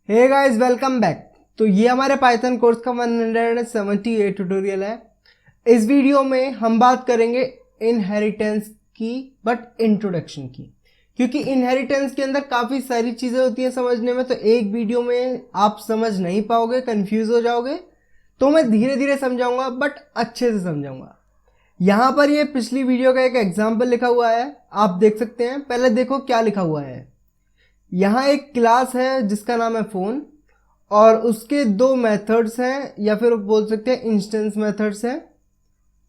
Hey guys, welcome back. तो ये हमारे पाइथन कोर्स का 178 ट्यूटोरियल है। इस वीडियो में हम बात करेंगे इनहेरिटेंस की, बट इंट्रोडक्शन की, क्योंकि इनहेरिटेंस के अंदर काफ़ी सारी चीज़ें होती हैं समझने में। तो एक वीडियो में आप समझ नहीं पाओगे, कंफ्यूज हो जाओगे। तो मैं धीरे धीरे समझाऊंगा, बट अच्छे से समझाऊंगा। यहाँ पर ये पिछली वीडियो का एक एग्जाम्पल लिखा हुआ है, आप देख सकते हैं। पहले देखो क्या लिखा हुआ है। यहाँ एक क्लास है जिसका नाम है फ़ोन, और उसके दो मेथड्स हैं, या फिर बोल सकते हैं इंस्टेंस मेथड्स हैं।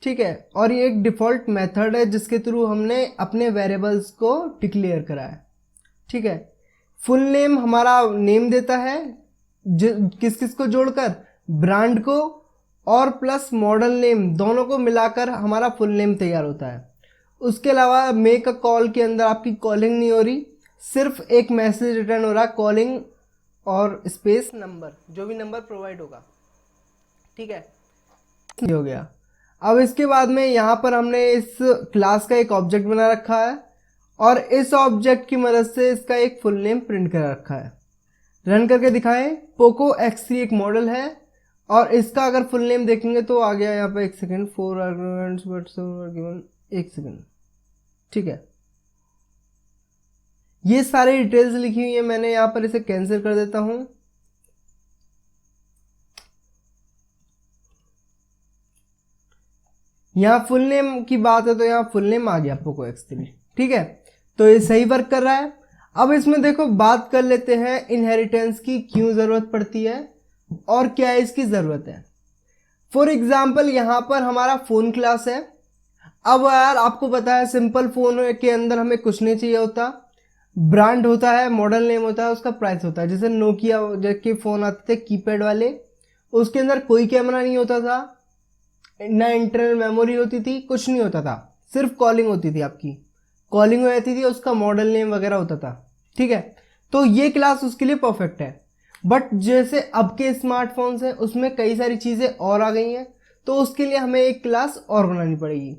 ठीक है, और ये एक डिफ़ॉल्ट मेथड है जिसके थ्रू हमने अपने वेरिएबल्स को डिक्लेयर करा है। ठीक है, फुल नेम हमारा नेम देता है, किस किस को जोड़कर, ब्रांड को और प्लस मॉडल नेम, दोनों को मिलाकर हमारा फुल नेम तैयार होता है। उसके अलावा मेक अ कॉल के अंदर आपकी कॉलिंग नहीं हो रही, सिर्फ एक मैसेज रिटर्न हो रहा, कॉलिंग और स्पेस नंबर, जो भी नंबर प्रोवाइड होगा। ठीक है, ये हो गया। अब इसके बाद में यहाँ पर हमने इस क्लास का एक ऑब्जेक्ट बना रखा है, और इस ऑब्जेक्ट की मदद से इसका एक फुल नेम प्रिंट कर रखा है। रन करके दिखाएं। पोको X3 एक मॉडल है, और इसका अगर फुल नेम देखेंगे तो आ गया यहाँ पे, एक सेकेंड, 4 आर्गुमेंट्स बट गिवन, एक सेकेंड। ठीक है, ये सारी डिटेल्स लिखी हुई है मैंने, यहाँ पर इसे कैंसिल कर देता हूं। यहाँ फुल नेम की बात है तो यहाँ फुल नेम आ गया पोको X3। ठीक है, तो ये सही वर्क कर रहा है। अब इसमें देखो, बात कर लेते हैं इनहेरिटेंस की क्यों ज़रूरत पड़ती है और क्या इसकी ज़रूरत है। फॉर एग्जाम्पल, यहाँ पर हमारा फ़ोन क्लास है। अब यार आपको पता है, सिंपल फ़ोन के अंदर हमें कुछ नहीं चाहिए होता। ब्रांड होता है, मॉडल नेम होता है, उसका प्राइस होता है। जैसे नोकिया के फ़ोन आते थे कीपैड वाले, उसके अंदर कोई कैमरा नहीं होता था, ना इंटरनल मेमोरी होती थी, कुछ नहीं होता था, सिर्फ कॉलिंग होती थी। आपकी कॉलिंग हो जाती थी, उसका मॉडल नेम वगैरह होता था। ठीक है, तो ये क्लास उसके लिए परफेक्ट है। बट जैसे अब के स्मार्टफोन्स हैं, उसमें कई सारी चीज़ें और आ गई हैं, तो उसके लिए हमें एक क्लास और बनानी पड़ेगी।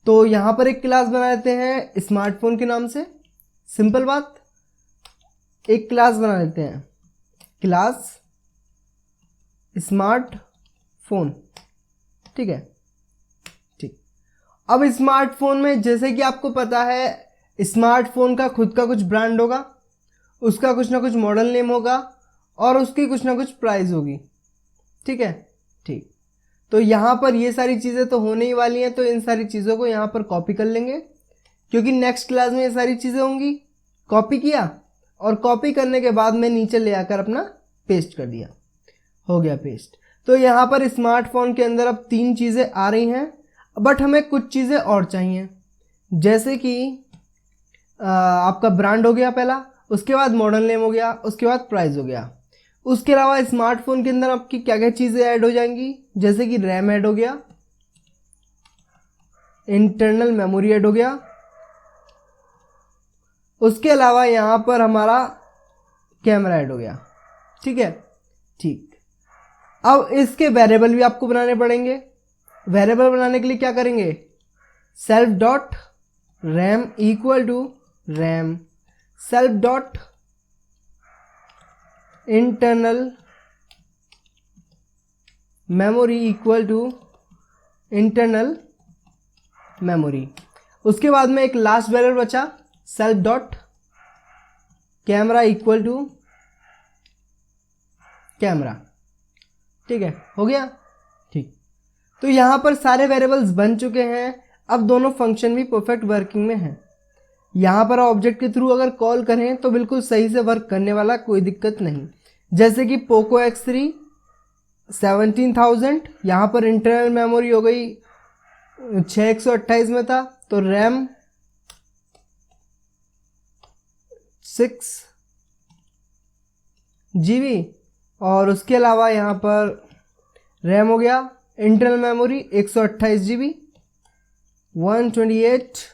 तो यहाँ पर एक क्लास बना लेते हैं स्मार्टफोन के नाम से। सिंपल बात, एक क्लास बना लेते हैं, क्लास स्मार्टफोन। ठीक है, ठीक। अब स्मार्टफोन में जैसे कि आपको पता है, स्मार्टफोन का खुद का कुछ ब्रांड होगा, उसका कुछ ना कुछ मॉडल नेम होगा, और उसकी कुछ ना कुछ प्राइस होगी। ठीक है, ठीक। तो यहाँ पर ये सारी चीज़ें तो होने ही वाली हैं, तो इन सारी चीज़ों को यहाँ पर कॉपी कर लेंगे, क्योंकि नेक्स्ट क्लास में ये सारी चीज़ें होंगी। कॉपी किया, और कॉपी करने के बाद में नीचे ले आकर अपना पेस्ट कर दिया, हो गया पेस्ट। तो यहाँ पर स्मार्टफोन के अंदर अब 3 चीज़ें आ रही हैं, बट हमें कुछ चीज़ें और चाहिए। जैसे कि आपका ब्रांड हो गया पहला, उसके बाद मॉडल नेम हो गया, उसके बाद प्राइस हो गया। उसके अलावा स्मार्टफोन के अंदर आपकी क्या क्या चीज़ें ऐड हो जाएंगी, जैसे कि रैम ऐड हो गया, इंटरनल मेमोरी ऐड हो गया, उसके अलावा यहाँ पर हमारा कैमरा ऐड हो गया। ठीक है, ठीक। अब इसके वेरिएबल भी आपको बनाने पड़ेंगे। वेरिएबल बनाने के लिए क्या करेंगे, self dot RAM equal to RAM, self dot internal memory equal to internal memory. उसके बाद में एक लास्ट वेरिएबल बचा, self dot camera equal to camera. ठीक है, हो गया, ठीक। तो यहाँ पर सारे वेरिएबल्स बन चुके हैं। अब दोनों फंक्शन भी परफेक्ट वर्किंग में हैं। यहाँ पर ऑब्जेक्ट के थ्रू अगर कॉल करें तो बिल्कुल सही से वर्क करने वाला, कोई दिक्कत नहीं। जैसे कि पोको X3 17,000, यहाँ पर इंटरनल मेमोरी हो गई 6/128 में था, तो रैम 6 GB, और उसके अलावा यहाँ पर रैम हो गया, इंटरनल मेमोरी 128 GB, 128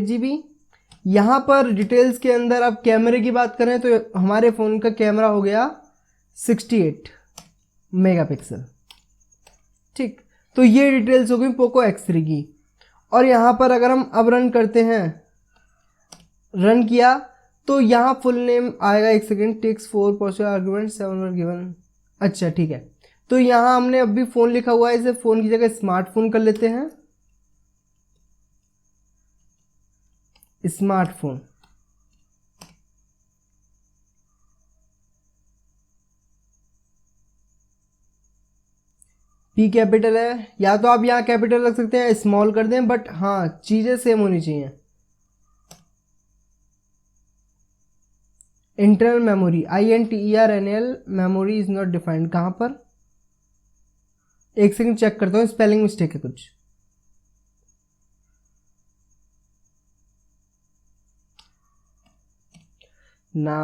GB। यहाँ पर डिटेल्स के अंदर अब कैमरे की बात करें तो हमारे फ़ोन का कैमरा हो गया 68 मेगापिक्सल। ठीक, तो ये डिटेल्स हो गई पोको X3 की। और यहाँ पर अगर हम अब रन करते हैं, रन किया तो यहाँ फुल नेम आएगा, एक second, takes 4 possible argument 7 were given. अच्छा ठीक है, तो यहाँ हमने अभी फ़ोन लिखा हुआ है, इसे फ़ोन की जगह स्मार्टफोन कर लेते हैं, स्मार्टफोन। पी कैपिटल है, या तो आप यहाँ कैपिटल रख सकते हैं, स्मॉल कर दें, बट हाँ चीज़ें सेम होनी चाहिए। Internal memory, INTERNAL memory is not defined, कहाँ पर, एक सेकंड चेक करता हूँ, स्पेलिंग मिस्टेक है कुछ। ना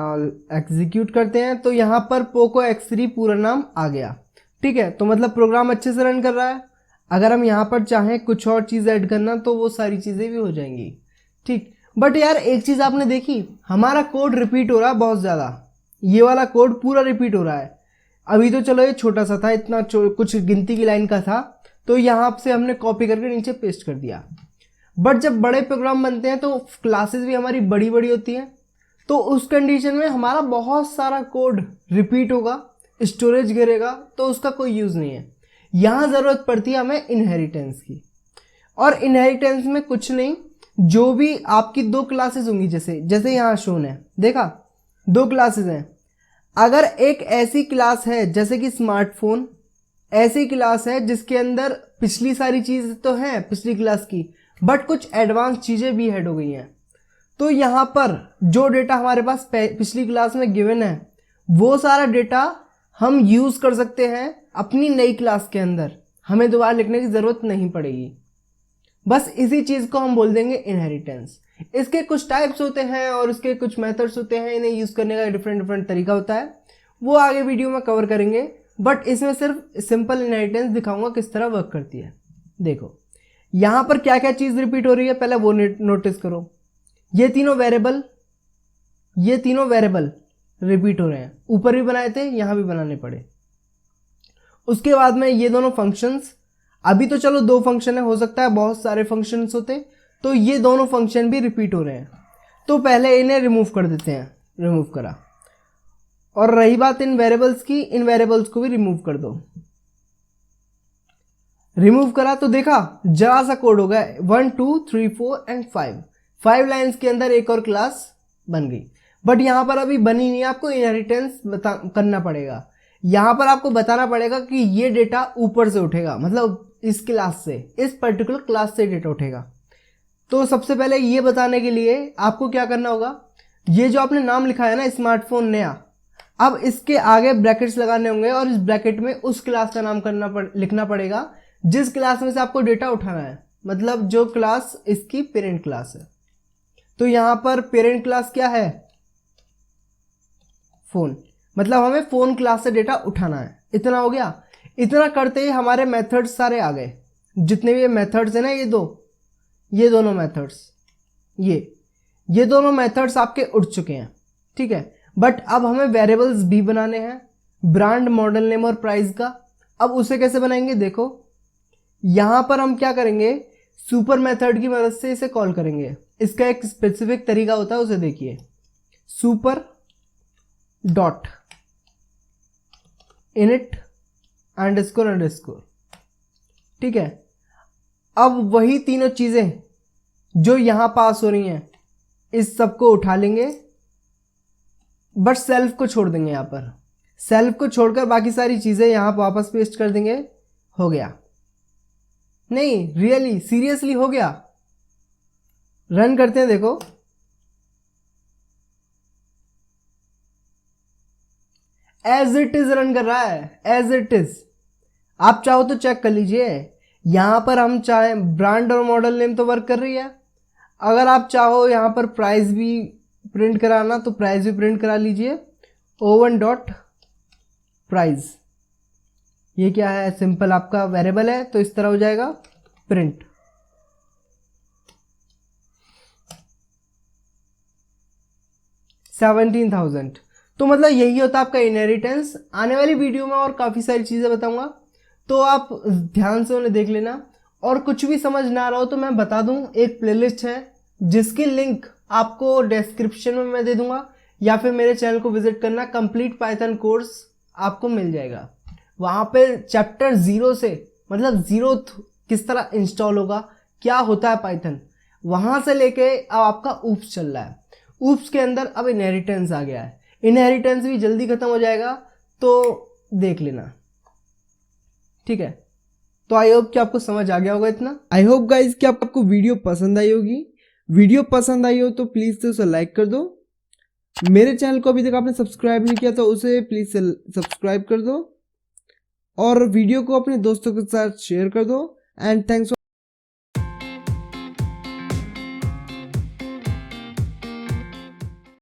एग्जीक्यूट करते हैं, तो यहाँ पर पोको X3 पूरा नाम आ गया। ठीक है, तो मतलब प्रोग्राम अच्छे से रन कर रहा है। अगर हम यहाँ पर चाहें कुछ और चीज़ ऐड करना तो वो सारी चीज़ें भी हो जाएंगी। ठीक, बट यार एक चीज़ आपने देखी, हमारा कोड रिपीट हो रहा है बहुत ज़्यादा, ये वाला कोड पूरा रिपीट हो रहा है। अभी तो चलो ये छोटा सा था, इतना कुछ गिनती की लाइन का था, तो यहाँ से हमने कॉपी करके नीचे पेस्ट कर दिया। बट जब बड़े प्रोग्राम बनते हैं तो क्लासेस भी हमारी बड़ी बड़ी होती हैं, तो उस कंडीशन में हमारा बहुत सारा कोड रिपीट होगा, स्टोरेज गिरेगा, तो उसका कोई यूज़ नहीं है। यहाँ ज़रूरत पड़ती है हमें इनहेरिटेंस की, और इनहेरिटेंस में कुछ नहीं, जो भी आपकी दो क्लासेस होंगी, जैसे जैसे यहाँ शोन है, देखा, दो क्लासेस हैं। अगर एक ऐसी क्लास है जैसे कि स्मार्टफोन, ऐसी क्लास है जिसके अंदर पिछली सारी चीज़ तो है पिछली क्लास की, बट कुछ एडवांस चीज़ें भी ऐड हो गई हैं, तो यहाँ पर जो डेटा हमारे पास पिछली क्लास में गिवन है, वो सारा डेटा हम यूज़ कर सकते हैं अपनी नई क्लास के अंदर, हमें दोबारा लिखने की ज़रूरत नहीं पड़ेगी। बस इसी चीज़ को हम बोल देंगे इनहेरिटेंस। इसके कुछ टाइप्स होते हैं और इसके कुछ मेथड्स होते हैं, इन्हें यूज़ करने का डिफरेंट तरीका होता है, वो आगे वीडियो में कवर करेंगे। बट इसमें सिर्फ सिंपल इनहेरिटेंस दिखाऊंगा किस तरह वर्क करती है। देखो यहाँ पर क्या क्या चीज़ रिपीट हो रही है, पहले वो नोटिस करो। ये तीनों वेरिएबल रिपीट हो रहे हैं, ऊपर भी बनाए थे, यहाँ भी बनाने पड़े। उसके बाद में ये दोनों फंक्शंस, अभी तो चलो दो फंक्शन है, हो सकता है बहुत सारे फंक्शंस होते, तो ये दोनों फंक्शन भी रिपीट हो रहे हैं, तो पहले इन्हें रिमूव कर देते हैं, रिमूव करा। और रही बात इन वेरिएबल्स की, इन वेरिएबल्स को भी रिमूव कर दो। रिमूव करा तो देखा जरा सा कोड हो गया, 1 2 3 4 एंड 5 लाइन्स के अंदर एक और क्लास बन गई। बट यहाँ पर अभी बनी नहीं है, आपको इनहेरिटेंस करना पड़ेगा। यहाँ पर आपको बताना पड़ेगा कि ये डेटा ऊपर से उठेगा, मतलब इस क्लास से, इस पर्टिकुलर क्लास से डेटा उठेगा। तो सबसे पहले ये बताने के लिए आपको क्या करना होगा, ये जो आपने नाम लिखा है ना स्मार्टफोन नया, अब इसके आगे ब्रैकेट्स लगाने होंगे और इस ब्रैकेट में उस क्लास का नाम लिखना पड़ेगा जिस क्लास में से आपको डेटा उठाना है, मतलब जो क्लास इसकी पेरेंट क्लास है। तो यहाँ पर पेरेंट क्लास क्या है, फोन, मतलब हमें फोन क्लास से डेटा उठाना है। इतना हो गया। इतना करते ही हमारे मेथड्स सारे आ गए, जितने भी मेथड्स हैं ना, ये दोनों मेथड्स, ये दोनों मेथड्स आपके उठ चुके हैं। ठीक है, बट अब हमें वेरिएबल्स भी बनाने हैं, ब्रांड, मॉडल नेम और प्राइस का। अब उसे कैसे बनाएंगे, देखो यहाँ पर हम क्या करेंगे, सुपर मेथड की मदद से इसे कॉल करेंगे। इसका एक स्पेसिफिक तरीका होता है, उसे देखिए, सुपर डॉट इनिट अंडरस्कोर। ठीक है, अब वही तीनों चीजें जो यहां पास हो रही हैं, इस सबको उठा लेंगे, बट सेल्फ को छोड़ देंगे। यहां पर सेल्फ को छोड़कर बाकी सारी चीजें यहां वापस पेस्ट कर देंगे। हो गया, नहीं रियली सीरियसली हो गया। रन करते हैं, देखो एज इट इज रन कर रहा है, एज इट इज। आप चाहो तो चेक कर लीजिए, यहां पर हम चाहे ब्रांड और मॉडल नेम तो वर्क कर रही है। अगर आप चाहो यहां पर प्राइस भी प्रिंट कराना तो प्राइस भी प्रिंट करा लीजिए, O1 डॉट प्राइस। ये क्या है, सिंपल आपका वेरिएबल है, तो इस तरह हो जाएगा प्रिंट। $17,000। तो मतलब यही होता है आपका इनहेरिटेंस। आने वाली वीडियो में और काफ़ी सारी चीज़ें बताऊंगा, तो आप ध्यान से उन्हें देख लेना। और कुछ भी समझ ना आ रहा हो तो मैं बता दूं, एक प्लेलिस्ट है जिसकी लिंक आपको डिस्क्रिप्शन में मैं दे दूंगा, या फिर मेरे चैनल को विजिट करना, कंप्लीट पाइथन कोर्स आपको मिल जाएगा। वहाँ पे चैप्टर 0 से, मतलब 0 किस तरह इंस्टॉल होगा, क्या होता है पाइथन, वहाँ से लेके अब आपका ऊप्स चल रहा है। ऊप्स के अंदर अब इनहेरिटेंस आ गया है, इनहेरिटेंस भी जल्दी खत्म हो जाएगा, तो देख लेना, ठीक है। तो आई होप कि आपको समझ आ गया होगा इतना। आई होप गाइज कि आपको वीडियो पसंद आई होगी। वीडियो पसंद आई हो तो प्लीज़ से उसे लाइक कर दो। मेरे चैनल को अभी तक आपने सब्सक्राइब नहीं किया तो उसे प्लीज़ से सब्सक्राइब कर दो, और वीडियो को अपने दोस्तों के साथ शेयर कर दो। And thanks